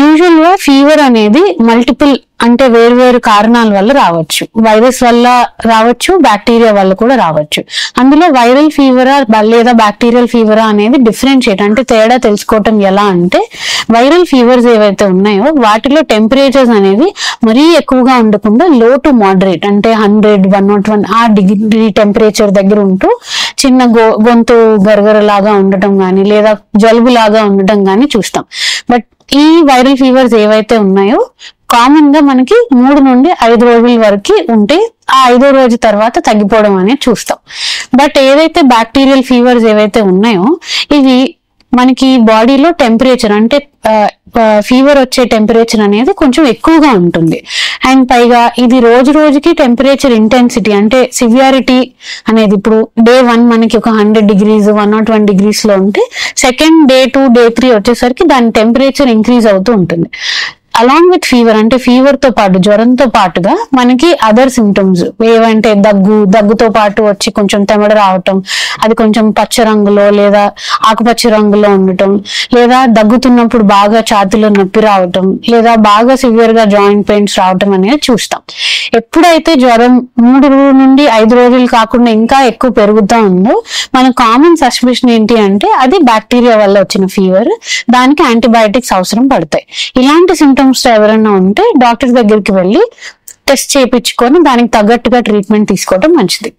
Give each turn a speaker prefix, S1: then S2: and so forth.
S1: Usual గా fever అనేది multiple అంటే వేరు కారణాల వల్ల రావచ్చు. వైరస్ వల్ల రావచ్చు, బ్యాక్టీరియా వల్ల కూడా రావచ్చు. అందులో వైరల్ ఫీవరా లేదా బ్యాక్టీరియల్ ఫీవరా అనేది డిఫరెన్షియేట్ అంటే తేడా తెలుసుకోవటం ఎలా అంటే, వైరల్ ఫీవర్స్ ఏవైతే ఉన్నాయో వాటిలో టెంపరేచర్స్ అనేది మరీ ఎక్కువగా ఉండకుండా లో టు మోడరేట్ అంటే 100, 101 ఆ డిగ్రీ టెంపరేచర్ దగ్గర ఉంటూ చిన్న గొంతు గరగరలాగా ఉండటం గానీ లేదా జలుబు లాగా ఉండటం గానీ చూస్తాం. బట్ ఈ వైరల్ ఫీవర్స్ ఏవైతే ఉన్నాయో కామన్ గా మనకి 3 నుండి 5 రోజుల వరకు ఉంటే ఆ 5వ రోజు తర్వాత తగ్గిపోవడం అనేది చూస్తాం. బట్ ఏదైతే బ్యాక్టీరియల్ ఫీవర్స్ ఏవైతే ఉన్నాయో ఇవి మనకి బాడీలో టెంపరేచర్ అంటే ఫీవర్ వచ్చే టెంపరేచర్ అనేది కొంచెం ఎక్కువగా ఉంటుంది. అండ్ పైగా ఇది రోజు రోజుకి టెంపరేచర్ ఇంటెన్సిటీ అంటే సివియారిటీ అనేది ఇప్పుడు డే 1 మనకి ఒక 100 degrees 101 degrees లో ఉంటే సెకండ్ డే 2 డే 3 వచ్చేసరికి దాని టెంపరేచర్ ఇంక్రీజ్ అవుతూ ఉంటుంది. అలాంగ్ విత్ ఫీవర్ అంటే ఫీవర్ తో పాటు జ్వరంతో పాటుగా మనకి అదర్ సిమ్టమ్స్ ఏవంటే దగ్గుతో పాటు వచ్చి కొంచెం తెమడ రావటం, అది కొంచెం పచ్చ రంగులో లేదా ఆకుపచ్చ రంగులో ఉండటం, లేదా దగ్గుతున్నప్పుడు బాగా ఛాతీలో నొప్పి రావటం, లేదా బాగా సివియర్ గా జాయింట్ పెయిన్స్ రావటం అనేది చూస్తాం. ఎప్పుడైతే జ్వరం 3 నుండి 5 రోజులు కాకుండా ఇంకా ఎక్కువ పెరుగుతూ ఉందో మన కామన్ సస్పిషన్ ఏంటి అంటే అది బ్యాక్టీరియా వల్ల వచ్చిన ఫీవర్, దానికి యాంటీబయాటిక్స్ అవసరం పడతాయి. ఇలాంటి సిమ్టమ్స్ ఎవరైనా ఉంటే డాక్టర్ దగ్గరికి వెళ్ళి టెస్ట్ చేయించుకొని దానికి తగ్గట్టుగా ట్రీట్మెంట్ తీసుకోవడం మంచిది.